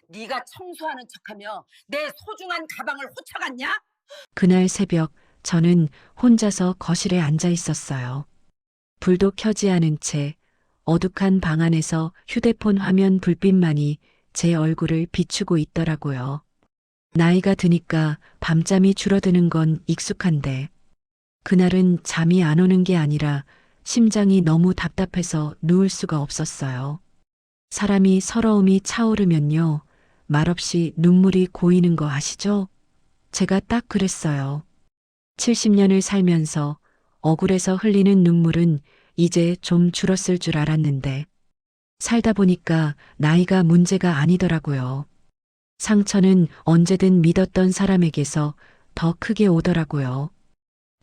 네가 청소하는 척하며 내 소중한 가방을 훔쳐갔냐? 그날 새벽 저는 혼자서 거실에 앉아 있었어요. 불도 켜지 않은 채 어둑한 방 안에서 휴대폰 화면 불빛만이 제 얼굴을 비추고 있더라고요. 나이가 드니까 밤잠이 줄어드는 건 익숙한데 그날은 잠이 안 오는 게 아니라 심장이 너무 답답해서 누울 수가 없었어요. 사람이 서러움이 차오르면요. 말없이 눈물이 고이는 거 아시죠? 제가 딱 그랬어요. 70년을 살면서 억울해서 흘리는 눈물은 이제 좀 줄었을 줄 알았는데 살다 보니까 나이가 문제가 아니더라고요. 상처는 언제든 믿었던 사람에게서 더 크게 오더라고요.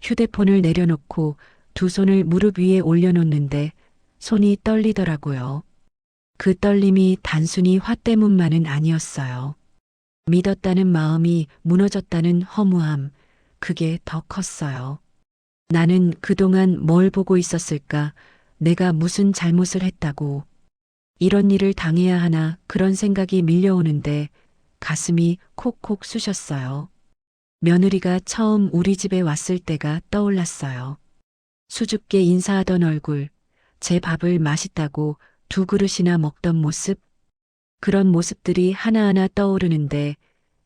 휴대폰을 내려놓고 두 손을 무릎 위에 올려놓는데 손이 떨리더라고요. 그 떨림이 단순히 화 때문만은 아니었어요. 믿었다는 마음이 무너졌다는 허무함, 그게 더 컸어요. 나는 그동안 뭘 보고 있었을까? 내가 무슨 잘못을 했다고. 이런 일을 당해야 하나 그런 생각이 밀려오는데 가슴이 콕콕 쑤셨어요. 며느리가 처음 우리 집에 왔을 때가 떠올랐어요. 수줍게 인사하던 얼굴, 제 밥을 맛있다고 두 그릇이나 먹던 모습, 그런 모습들이 하나하나 떠오르는데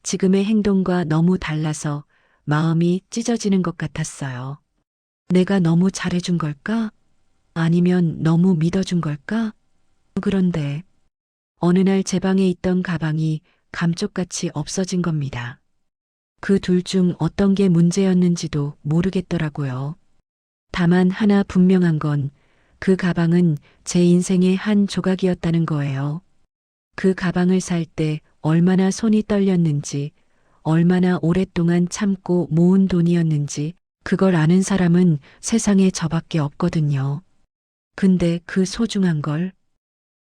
지금의 행동과 너무 달라서 마음이 찢어지는 것 같았어요. 내가 너무 잘해준 걸까? 아니면 너무 믿어준 걸까? 그런데 어느 날 제 방에 있던 가방이 감쪽같이 없어진 겁니다. 그 둘 중 어떤 게 문제였는지도 모르겠더라고요. 다만 하나 분명한 건 그 가방은 제 인생의 한 조각이었다는 거예요. 그 가방을 살 때 얼마나 손이 떨렸는지, 얼마나 오랫동안 참고 모은 돈이었는지, 그걸 아는 사람은 세상에 저밖에 없거든요. 근데 그 소중한 걸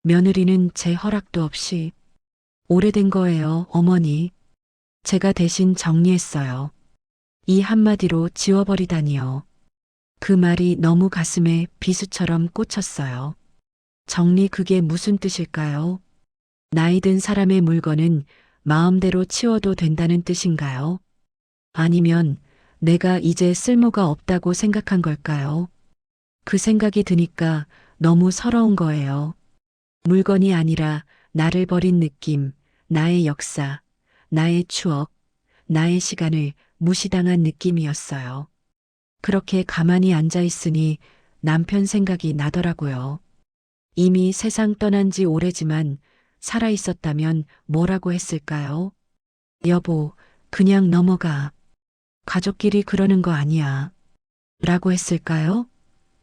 며느리는 제 허락도 없이 오래된 거예요, 어머니. 제가 대신 정리했어요. 이 한마디로 지워버리다니요. 그 말이 너무 가슴에 비수처럼 꽂혔어요. 정리 그게 무슨 뜻일까요? 나이 든 사람의 물건은 마음대로 치워도 된다는 뜻인가요? 아니면 내가 이제 쓸모가 없다고 생각한 걸까요? 그 생각이 드니까 너무 서러운 거예요. 물건이 아니라 나를 버린 느낌, 나의 역사, 나의 추억, 나의 시간을 무시당한 느낌이었어요. 그렇게 가만히 앉아 있으니 남편 생각이 나더라고요. 이미 세상 떠난 지 오래지만 살아 있었다면 뭐라고 했을까요? 여보, 그냥 넘어가. 가족끼리 그러는 거 아니야. 라고 했을까요?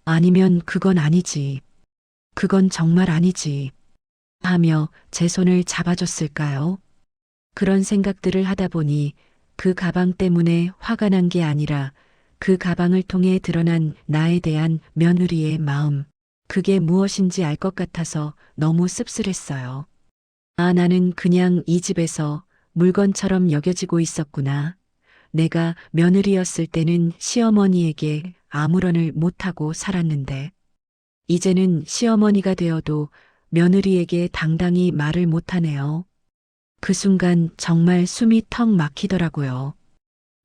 아니면 그건 아니지. 그건 정말 아니지. 하며 제 손을 잡아줬을까요? 그런 생각들을 하다 보니 그 가방 때문에 화가 난 게 아니라 그 가방을 통해 드러난 나에 대한 며느리의 마음, 그게 무엇인지 알 것 같아서 너무 씁쓸했어요. 아, 나는 그냥 이 집에서 물건처럼 여겨지고 있었구나. 내가 며느리였을 때는 시어머니에게 아무런을 못하고 살았는데, 이제는 시어머니가 되어도 며느리에게 당당히 말을 못하네요. 그 순간 정말 숨이 턱 막히더라고요.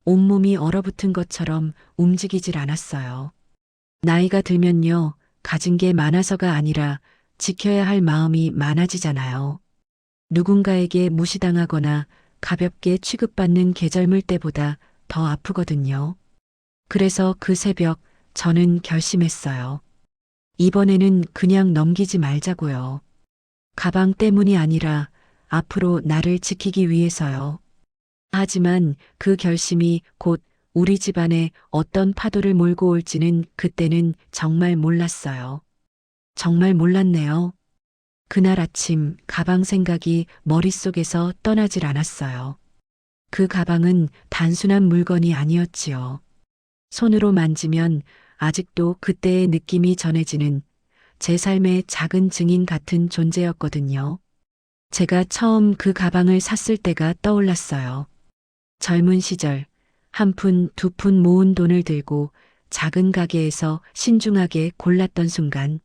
온몸이 얼어붙은 것처럼 움직이질 않았어요. 나이가 들면요, 가진 게 많아서가 아니라 지켜야 할 마음이 많아지잖아요. 누군가에게 무시당하거나 가볍게 취급받는 계절물 때보다 더 아프거든요. 그래서 그 새벽 저는 결심했어요. 이번에는 그냥 넘기지 말자고요. 가방 때문이 아니라 앞으로 나를 지키기 위해서요. 하지만 그 결심이 곧 우리 집안에 어떤 파도를 몰고 올지는 그때는 정말 몰랐어요. 정말 몰랐네요. 그날 아침 가방 생각이 머릿속에서 떠나질 않았어요. 그 가방은 단순한 물건이 아니었지요. 손으로 만지면 아직도 그때의 느낌이 전해지는 제 삶의 작은 증인 같은 존재였거든요. 제가 처음 그 가방을 샀을 때가 떠올랐어요. 젊은 시절 한 푼, 두 푼 모은 돈을 들고 작은 가게에서 신중하게 골랐던 순간,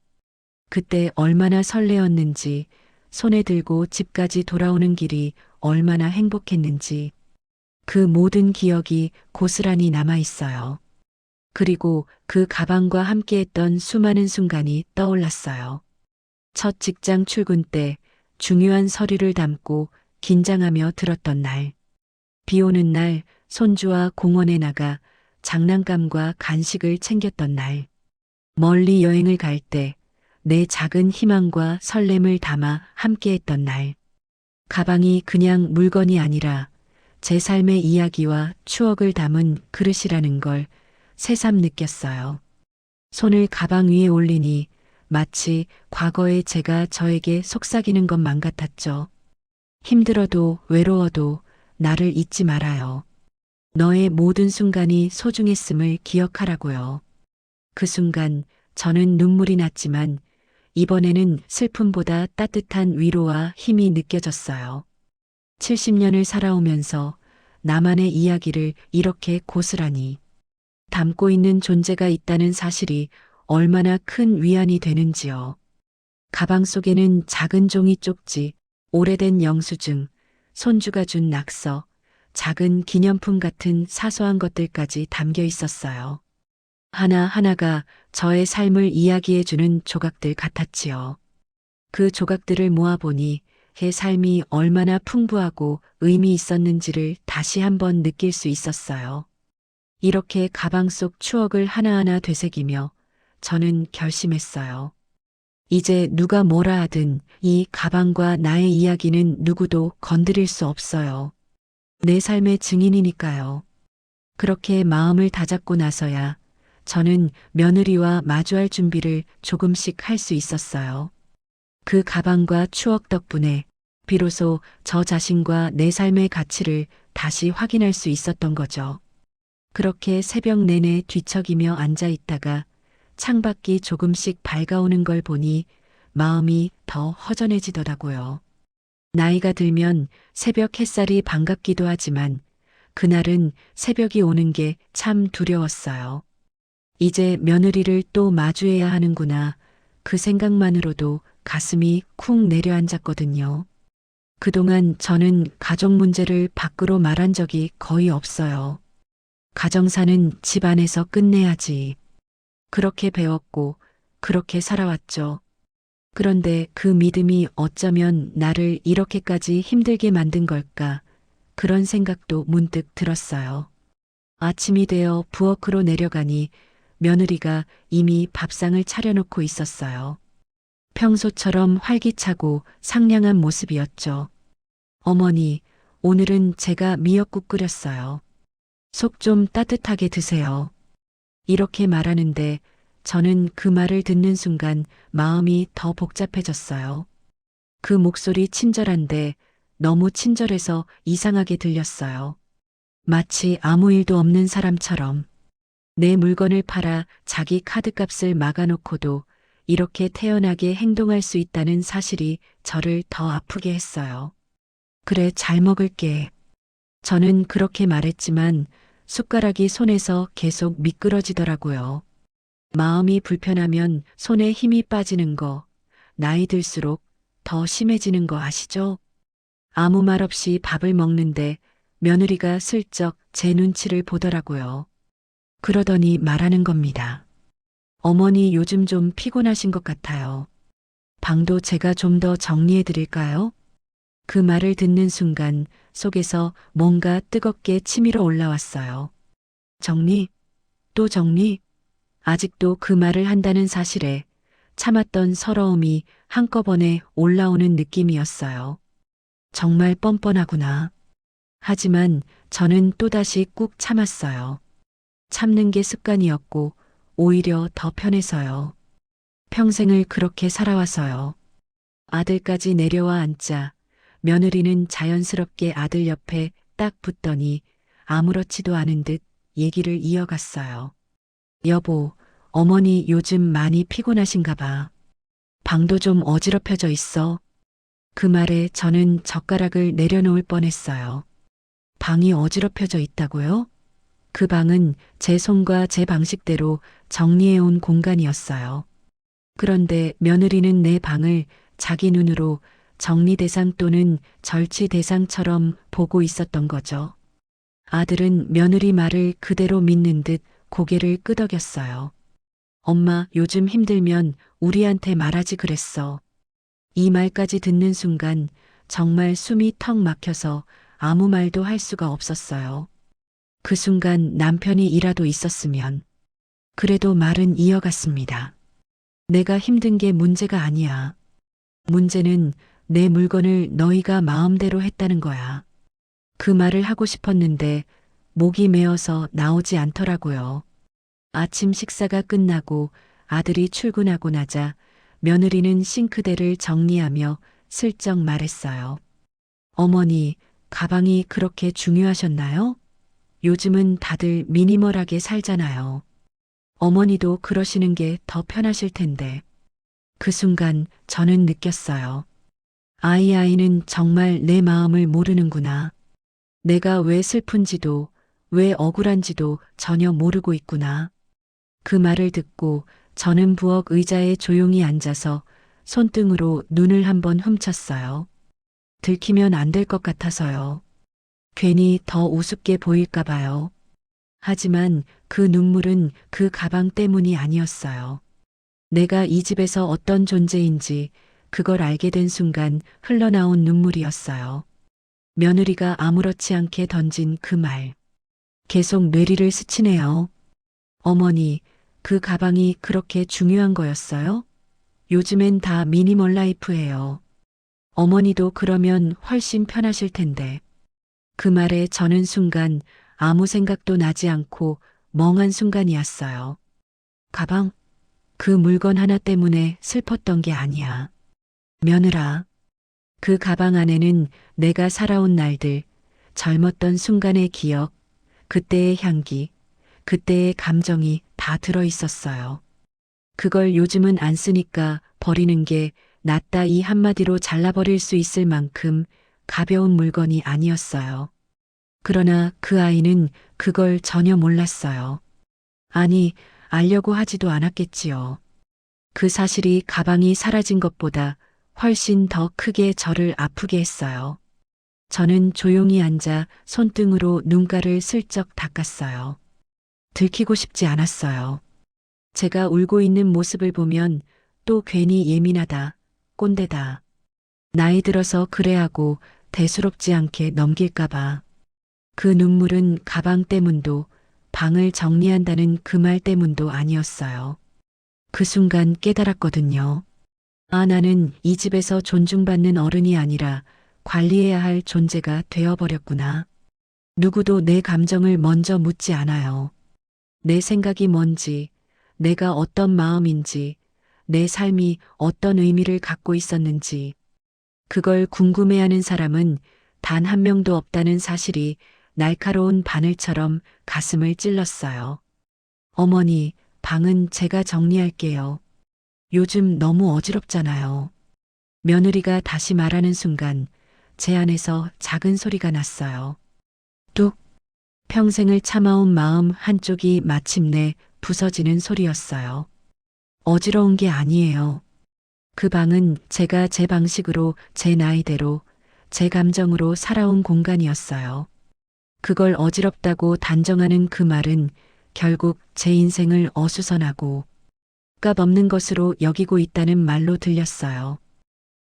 그때 얼마나 설레었는지 손에 들고 집까지 돌아오는 길이 얼마나 행복했는지 그 모든 기억이 고스란히 남아 있어요. 그리고 그 가방과 함께했던 수많은 순간이 떠올랐어요. 첫 직장 출근 때 중요한 서류를 담고 긴장하며 들었던 날. 비 오는 날 손주와 공원에 나가 장난감과 간식을 챙겼던 날. 멀리 여행을 갈 때 내 작은 희망과 설렘을 담아 함께했던 날. 가방이 그냥 물건이 아니라 제 삶의 이야기와 추억을 담은 그릇이라는 걸 새삼 느꼈어요. 손을 가방 위에 올리니 마치 과거의 제가 저에게 속삭이는 것만 같았죠. 힘들어도 외로워도 나를 잊지 말아요. 너의 모든 순간이 소중했음을 기억하라고요. 그 순간 저는 눈물이 났지만 이번에는 슬픔보다 따뜻한 위로와 힘이 느껴졌어요. 70년을 살아오면서 나만의 이야기를 이렇게 고스란히 담고 있는 존재가 있다는 사실이 얼마나 큰 위안이 되는지요. 가방 속에는 작은 종이 쪽지, 오래된 영수증, 손주가 준 낙서, 작은 기념품 같은 사소한 것들까지 담겨 있었어요. 하나하나가 저의 삶을 이야기해주는 조각들 같았지요. 그 조각들을 모아보니 제 삶이 얼마나 풍부하고 의미 있었는지를 다시 한번 느낄 수 있었어요. 이렇게 가방 속 추억을 하나하나 되새기며 저는 결심했어요. 이제 누가 뭐라 하든 이 가방과 나의 이야기는 누구도 건드릴 수 없어요. 내 삶의 증인이니까요. 그렇게 마음을 다잡고 나서야 저는 며느리와 마주할 준비를 조금씩 할 수 있었어요. 그 가방과 추억 덕분에 비로소 저 자신과 내 삶의 가치를 다시 확인할 수 있었던 거죠. 그렇게 새벽 내내 뒤척이며 앉아 있다가 창밖이 조금씩 밝아오는 걸 보니 마음이 더 허전해지더라고요. 나이가 들면 새벽 햇살이 반갑기도 하지만 그날은 새벽이 오는 게 참 두려웠어요. 이제 며느리를 또 마주해야 하는구나. 그 생각만으로도 가슴이 쿵 내려앉았거든요. 그동안 저는 가족 문제를 밖으로 말한 적이 거의 없어요. 가정사는 집 안에서 끝내야지. 그렇게 배웠고 그렇게 살아왔죠. 그런데 그 믿음이 어쩌면 나를 이렇게까지 힘들게 만든 걸까? 그런 생각도 문득 들었어요. 아침이 되어 부엌으로 내려가니 며느리가 이미 밥상을 차려놓고 있었어요. 평소처럼 활기차고 상냥한 모습이었죠. 어머니, 오늘은 제가 미역국 끓였어요. 속 좀 따뜻하게 드세요. 이렇게 말하는데 저는 그 말을 듣는 순간 마음이 더 복잡해졌어요. 그 목소리 친절한데 너무 친절해서 이상하게 들렸어요. 마치 아무 일도 없는 사람처럼. 내 물건을 팔아 자기 카드값을 막아놓고도 이렇게 태연하게 행동할 수 있다는 사실이 저를 더 아프게 했어요. 그래, 잘 먹을게. 저는 그렇게 말했지만 숟가락이 손에서 계속 미끄러지더라고요. 마음이 불편하면 손에 힘이 빠지는 거, 나이 들수록 더 심해지는 거 아시죠? 아무 말 없이 밥을 먹는데 며느리가 슬쩍 제 눈치를 보더라고요. 그러더니 말하는 겁니다. 어머니 요즘 좀 피곤하신 것 같아요. 방도 제가 좀 더 정리해 드릴까요? 그 말을 듣는 순간 속에서 뭔가 뜨겁게 치밀어 올라왔어요. 정리? 또 정리? 아직도 그 말을 한다는 사실에 참았던 서러움이 한꺼번에 올라오는 느낌이었어요. 정말 뻔뻔하구나. 하지만 저는 또다시 꾹 참았어요. 참는 게 습관이었고 오히려 더 편해서요. 평생을 그렇게 살아와서요. 아들까지 내려와 앉자 며느리는 자연스럽게 아들 옆에 딱 붙더니 아무렇지도 않은 듯 얘기를 이어갔어요. 여보, 어머니 요즘 많이 피곤하신가 봐. 방도 좀 어지럽혀져 있어. 그 말에 저는 젓가락을 내려놓을 뻔했어요. 방이 어지럽혀져 있다고요? 그 방은 제 손과 제 방식대로 정리해온 공간이었어요. 그런데 며느리는 내 방을 자기 눈으로 정리 대상 또는 절취 대상처럼 보고 있었던 거죠. 아들은 며느리 말을 그대로 믿는 듯 고개를 끄덕였어요. 엄마, 요즘 힘들면 우리한테 말하지 그랬어. 이 말까지 듣는 순간 정말 숨이 턱 막혀서 아무 말도 할 수가 없었어요. 그 순간 남편이 이라도 있었으면. 그래도 말은 이어갔습니다. 내가 힘든 게 문제가 아니야. 문제는 내 물건을 너희가 마음대로 했다는 거야. 그 말을 하고 싶었는데 목이 메어서 나오지 않더라고요. 아침 식사가 끝나고 아들이 출근하고 나자 며느리는 싱크대를 정리하며 슬쩍 말했어요. 어머니, 가방이 그렇게 중요하셨나요? 요즘은 다들 미니멀하게 살잖아요. 어머니도 그러시는 게 더 편하실 텐데. 그 순간 저는 느꼈어요. 아이는 정말 내 마음을 모르는구나. 내가 왜 슬픈지도, 왜 억울한지도 전혀 모르고 있구나. 그 말을 듣고 저는 부엌 의자에 조용히 앉아서 손등으로 눈을 한번 훔쳤어요. 들키면 안 될 것 같아서요. 괜히 더 우습게 보일까 봐요. 하지만 그 눈물은 그 가방 때문이 아니었어요. 내가 이 집에서 어떤 존재인지 그걸 알게 된 순간 흘러나온 눈물이었어요. 며느리가 아무렇지 않게 던진 그 말. 계속 뇌리를 스치네요. 어머니, 그 가방이 그렇게 중요한 거였어요? 요즘엔 다 미니멀 라이프예요. 어머니도 그러면 훨씬 편하실 텐데. 그 말에 저는 순간 아무 생각도 나지 않고 멍한 순간이었어요. 가방? 그 물건 하나 때문에 슬펐던 게 아니야. 며느라, 그 가방 안에는 내가 살아온 날들, 젊었던 순간의 기억, 그때의 향기, 그때의 감정이 다 들어 있었어요. 그걸 요즘은 안 쓰니까 버리는 게 낫다 이 한마디로 잘라버릴 수 있을 만큼 가벼운 물건이 아니었어요. 그러나 그 아이는 그걸 전혀 몰랐어요. 아니, 알려고 하지도 않았겠지요. 그 사실이 가방이 사라진 것보다 훨씬 더 크게 저를 아프게 했어요. 저는 조용히 앉아 손등으로 눈가를 슬쩍 닦았어요. 들키고 싶지 않았어요. 제가 울고 있는 모습을 보면 또 괜히 예민하다, 꼰대다. 나이 들어서 그래 하고 대수롭지 않게 넘길까봐. 그 눈물은 가방 때문도 방을 정리한다는 그 말 때문도 아니었어요. 그 순간 깨달았거든요. 아, 나는 이 집에서 존중받는 어른이 아니라 관리해야 할 존재가 되어버렸구나. 누구도 내 감정을 먼저 묻지 않아요. 내 생각이 뭔지, 내가 어떤 마음인지, 내 삶이 어떤 의미를 갖고 있었는지, 그걸 궁금해하는 사람은 단 한 명도 없다는 사실이 날카로운 바늘처럼 가슴을 찔렀어요. 어머니, 방은 제가 정리할게요. 요즘 너무 어지럽잖아요. 며느리가 다시 말하는 순간 제 안에서 작은 소리가 났어요. 뚝. 평생을 참아온 마음 한쪽이 마침내 부서지는 소리였어요. 어지러운 게 아니에요. 그 방은 제가 제 방식으로 제 나이대로 제 감정으로 살아온 공간이었어요. 그걸 어지럽다고 단정하는 그 말은 결국 제 인생을 어수선하고 값 없는 것으로 여기고 있다는 말로 들렸어요.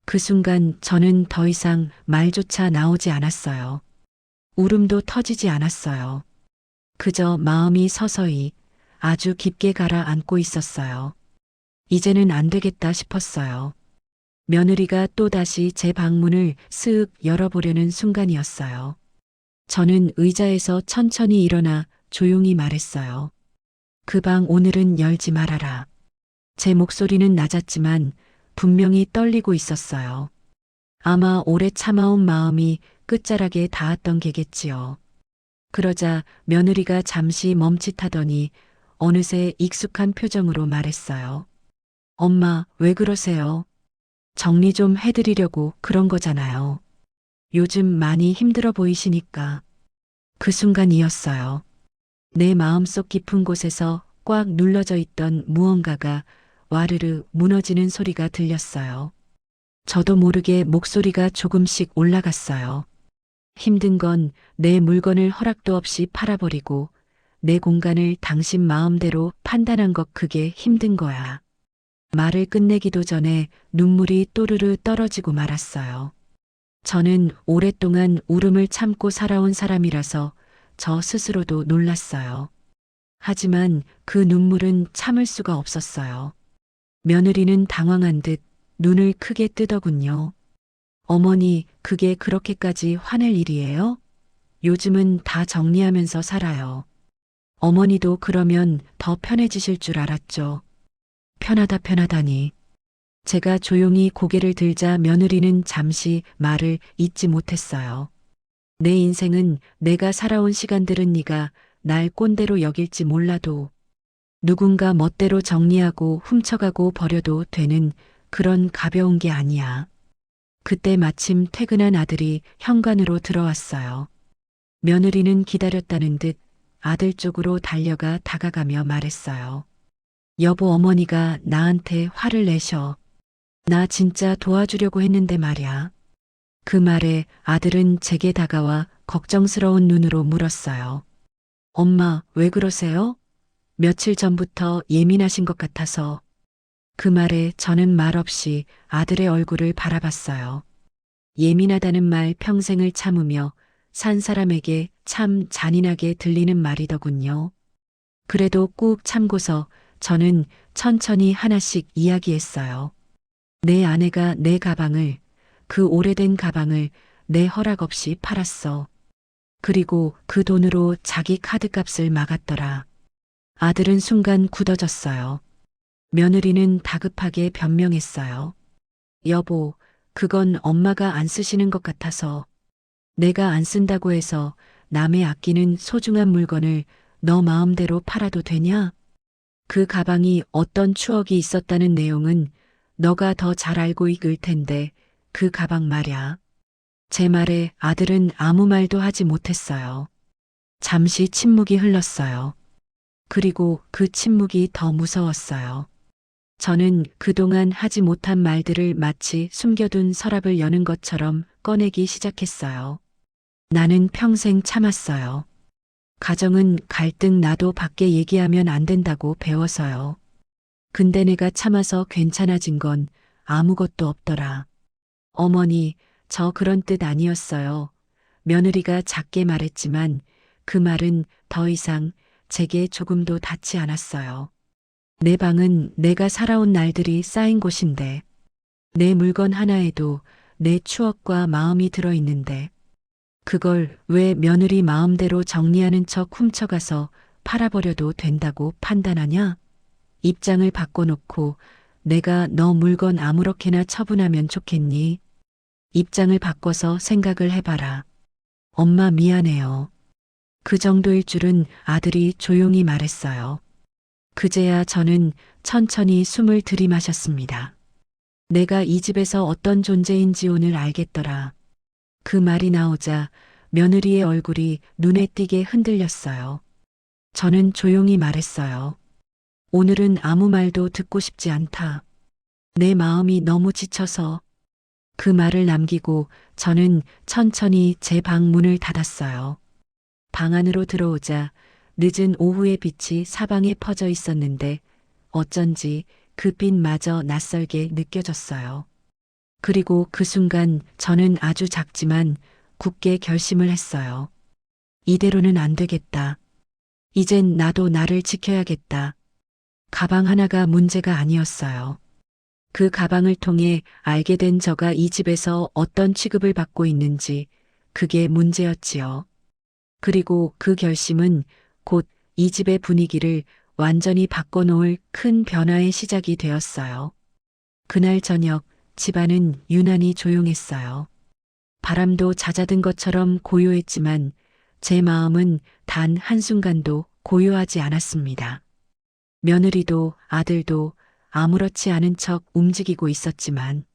그 순간 저는 더 이상 말조차 나오지 않았어요. 울음도 터지지 않았어요. 그저 마음이 서서히 아주 깊게 가라앉고 있었어요. 이제는 안 되겠다 싶었어요. 며느리가 또다시 제 방문을 쓱 열어보려는 순간이었어요. 저는 의자에서 천천히 일어나 조용히 말했어요. 그 방 오늘은 열지 말아라. 제 목소리는 낮았지만 분명히 떨리고 있었어요. 아마 오래 참아온 마음이 끝자락에 닿았던 게겠지요. 그러자 며느리가 잠시 멈칫하더니 어느새 익숙한 표정으로 말했어요. 엄마, 왜 그러세요? 정리 좀 해드리려고 그런 거잖아요. 요즘 많이 힘들어 보이시니까. 그 순간이었어요. 내 마음속 깊은 곳에서 꽉 눌러져 있던 무언가가 와르르 무너지는 소리가 들렸어요. 저도 모르게 목소리가 조금씩 올라갔어요. 힘든 건 내 물건을 허락도 없이 팔아버리고 내 공간을 당신 마음대로 판단한 것 그게 힘든 거야. 말을 끝내기도 전에 눈물이 또르르 떨어지고 말았어요. 저는 오랫동안 울음을 참고 살아온 사람이라서 저 스스로도 놀랐어요. 하지만 그 눈물은 참을 수가 없었어요. 며느리는 당황한 듯 눈을 크게 뜨더군요. 어머니, 그게 그렇게까지 화낼 일이에요? 요즘은 다 정리하면서 살아요. 어머니도 그러면 더 편해지실 줄 알았죠. 편하다니. 제가 조용히 고개를 들자 며느리는 잠시 말을 잇지 못했어요. 내 인생은 내가 살아온 시간들은 네가 날 꼰대로 여길지 몰라도 누군가 멋대로 정리하고 훔쳐가고 버려도 되는 그런 가벼운 게 아니야. 그때 마침 퇴근한 아들이 현관으로 들어왔어요. 며느리는 기다렸다는 듯 아들 쪽으로 달려가 다가가며 말했어요. 여보, 어머니가 나한테 화를 내셔. 나 진짜 도와주려고 했는데 말이야. 그 말에 아들은 제게 다가와 걱정스러운 눈으로 물었어요. 엄마, 왜 그러세요? 며칠 전부터 예민하신 것 같아서. 그 말에 저는 말없이 아들의 얼굴을 바라봤어요. 예민하다는 말 평생을 참으며 산 사람에게 참 잔인하게 들리는 말이더군요. 그래도 꾹 참고서 저는 천천히 하나씩 이야기했어요. 내 아내가 내 가방을, 그 오래된 가방을 내 허락 없이 팔았어. 그리고 그 돈으로 자기 카드값을 막았더라. 아들은 순간 굳어졌어요. 며느리는 다급하게 변명했어요. 여보, 그건 엄마가 안 쓰시는 것 같아서. 내가 안 쓴다고 해서 남의 아끼는 소중한 물건을 너 마음대로 팔아도 되냐? 그 가방이 어떤 추억이 있었다는 내용은 너가 더 잘 알고 있을 텐데 그 가방 말야. 제 말에 아들은 아무 말도 하지 못했어요. 잠시 침묵이 흘렀어요. 그리고 그 침묵이 더 무서웠어요. 저는 그동안 하지 못한 말들을 마치 숨겨둔 서랍을 여는 것처럼 꺼내기 시작했어요. 나는 평생 참았어요. 가정은 갈등 나도 밖에 얘기하면 안 된다고 배워서요. 근데 내가 참아서 괜찮아진 건 아무것도 없더라. 어머니, 저 그런 뜻 아니었어요. 며느리가 작게 말했지만 그 말은 더 이상 제게 조금도 닿지 않았어요. 내 방은 내가 살아온 날들이 쌓인 곳인데, 내 물건 하나에도 내 추억과 마음이 들어있는데, 그걸 왜 며느리 마음대로 정리하는 척 훔쳐가서 팔아버려도 된다고 판단하냐? 입장을 바꿔놓고 내가 너 물건 아무렇게나 처분하면 좋겠니? 입장을 바꿔서 생각을 해봐라. 엄마 미안해요. 그 정도일 줄은 아들이 조용히 말했어요. 그제야 저는 천천히 숨을 들이마셨습니다. 내가 이 집에서 어떤 존재인지 오늘 알겠더라. 그 말이 나오자 며느리의 얼굴이 눈에 띄게 흔들렸어요. 저는 조용히 말했어요. 오늘은 아무 말도 듣고 싶지 않다. 내 마음이 너무 지쳐서. 그 말을 남기고 저는 천천히 제 방 문을 닫았어요. 방 안으로 들어오자 늦은 오후의 빛이 사방에 퍼져 있었는데 어쩐지 그 빛마저 낯설게 느껴졌어요. 그리고 그 순간 저는 아주 작지만 굳게 결심을 했어요. 이대로는 안 되겠다. 이젠 나도 나를 지켜야겠다. 가방 하나가 문제가 아니었어요. 그 가방을 통해 알게 된 저가 이 집에서 어떤 취급을 받고 있는지 그게 문제였지요. 그리고 그 결심은 곧 이 집의 분위기를 완전히 바꿔놓을 큰 변화의 시작이 되었어요. 그날 저녁 집안은 유난히 조용했어요. 바람도 잦아든 것처럼 고요했지만 제 마음은 단 한순간도 고요하지 않았습니다. 며느리도 아들도 아무렇지 않은 척 움직이고 있었지만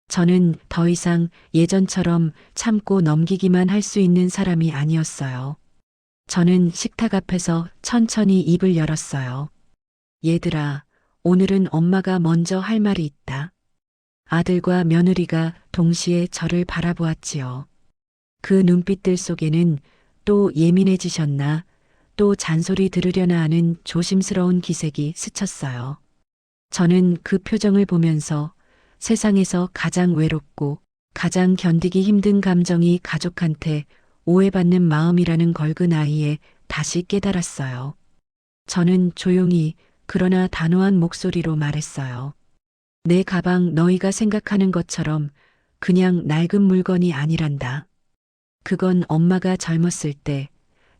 저는 더 이상 예전처럼 참고 넘기기만 할 수 있는 사람이 아니었어요. 저는 식탁 앞에서 천천히 입을 열었어요. 얘들아, 오늘은 엄마가 먼저 할 말이 있다. 아들과 며느리가 동시에 저를 바라보았지요. 그 눈빛들 속에는 또 예민해지셨나, 또 잔소리 들으려나 하는 조심스러운 기색이 스쳤어요. 저는 그 표정을 보면서 세상에서 가장 외롭고 가장 견디기 힘든 감정이 가족한테 오해받는 마음이라는 걸 그 나이에 다시 깨달았어요. 저는 조용히 그러나 단호한 목소리로 말했어요. 내 가방 너희가 생각하는 것처럼 그냥 낡은 물건이 아니란다. 그건 엄마가 젊었을 때,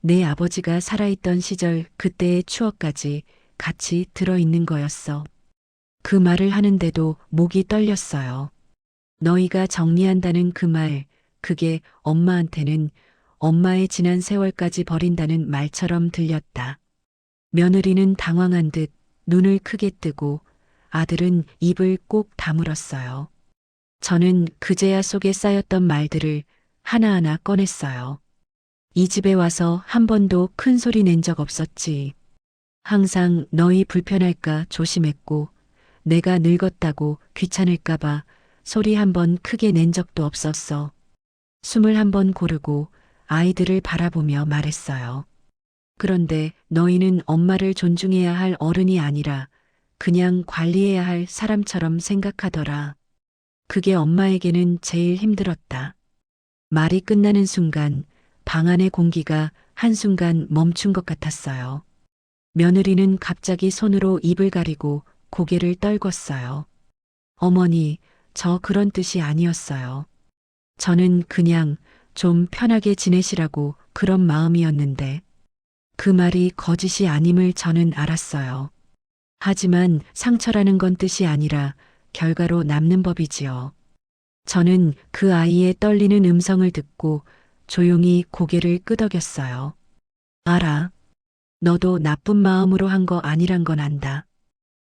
내 아버지가 살아있던 시절 그때의 추억까지 같이 들어있는 거였어. 그 말을 하는데도 목이 떨렸어요. 너희가 정리한다는 그 말, 그게 엄마한테는 엄마의 지난 세월까지 버린다는 말처럼 들렸다. 며느리는 당황한 듯 눈을 크게 뜨고 아들은 입을 꼭 다물었어요. 저는 그제야 속에 쌓였던 말들을 하나하나 꺼냈어요. 이 집에 와서 한 번도 큰 소리 낸 적 없었지. 항상 너희 불편할까 조심했고, 내가 늙었다고 귀찮을까봐 소리 한 번 크게 낸 적도 없었어. 숨을 한 번 고르고 아이들을 바라보며 말했어요. 그런데 너희는 엄마를 존중해야 할 어른이 아니라 그냥 관리해야 할 사람처럼 생각하더라. 그게 엄마에게는 제일 힘들었다. 말이 끝나는 순간 방 안의 공기가 한순간 멈춘 것 같았어요. 며느리는 갑자기 손으로 입을 가리고 고개를 떨궜어요. 어머니, 저 그런 뜻이 아니었어요. 저는 그냥 좀 편하게 지내시라고 그런 마음이었는데 그 말이 거짓이 아님을 저는 알았어요. 하지만 상처라는 건 뜻이 아니라 결과로 남는 법이지요. 저는 그 아이의 떨리는 음성을 듣고 조용히 고개를 끄덕였어요. 알아. 너도 나쁜 마음으로 한 거 아니란 건 안다.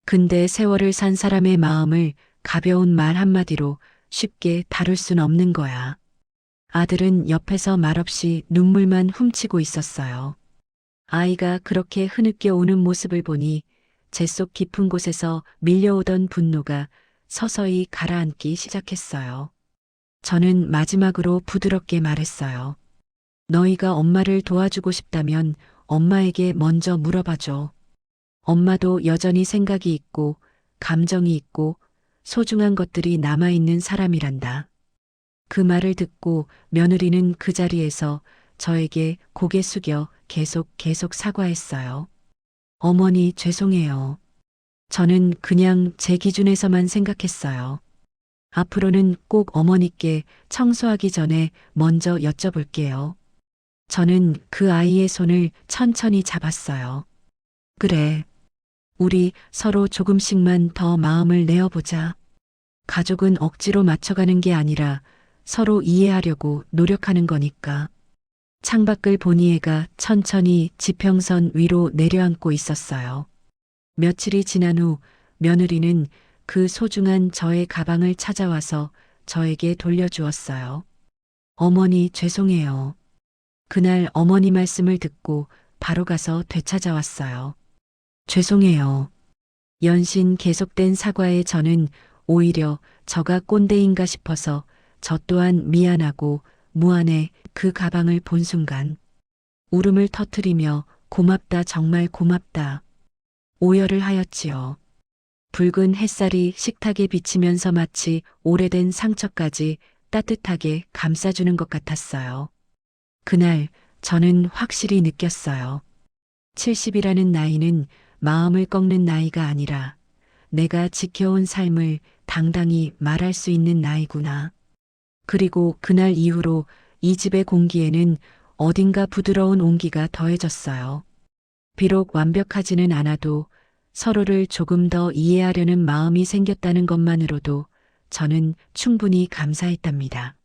근데 세월을 산 사람의 마음을 가벼운 말 한마디로 쉽게 다룰 순 없는 거야. 아들은 옆에서 말없이 눈물만 훔치고 있었어요. 아이가 그렇게 흐느껴 오는 모습을 보니 제 속 깊은 곳에서 밀려오던 분노가 서서히 가라앉기 시작했어요. 저는 마지막으로 부드럽게 말했어요. 너희가 엄마를 도와주고 싶다면 엄마에게 먼저 물어봐줘. 엄마도 여전히 생각이 있고 감정이 있고 소중한 것들이 남아있는 사람이란다. 그 말을 듣고 며느리는 그 자리에서 저에게 고개 숙여 계속 사과했어요. 어머니 죄송해요. 저는 그냥 제 기준에서만 생각했어요. 앞으로는 꼭 어머니께 청소하기 전에 먼저 여쭤볼게요. 저는 그 아이의 손을 천천히 잡았어요. 그래. 우리 서로 조금씩만 더 마음을 내어보자. 가족은 억지로 맞춰가는 게 아니라 서로 이해하려고 노력하는 거니까. 창밖을 보니 해가 천천히 지평선 위로 내려앉고 있었어요. 며칠이 지난 후 며느리는 그 소중한 저의 가방을 찾아와서 저에게 돌려주었어요. 어머니 죄송해요. 그날 어머니 말씀을 듣고 바로 가서 되찾아왔어요. 죄송해요. 연신 계속된 사과에 저는 오히려 저가 꼰대인가 싶어서 저 또한 미안하고 무안해 그 가방을 본 순간 울음을 터뜨리며 고맙다 정말 고맙다 오열을 하였지요. 붉은 햇살이 식탁에 비치면서 마치 오래된 상처까지 따뜻하게 감싸주는 것 같았어요. 그날 저는 확실히 느꼈어요. 70이라는 나이는 마음을 꺾는 나이가 아니라 내가 지켜온 삶을 당당히 말할 수 있는 나이구나. 그리고 그날 이후로 이 집의 공기에는 어딘가 부드러운 온기가 더해졌어요. 비록 완벽하지는 않아도 서로를 조금 더 이해하려는 마음이 생겼다는 것만으로도 저는 충분히 감사했답니다.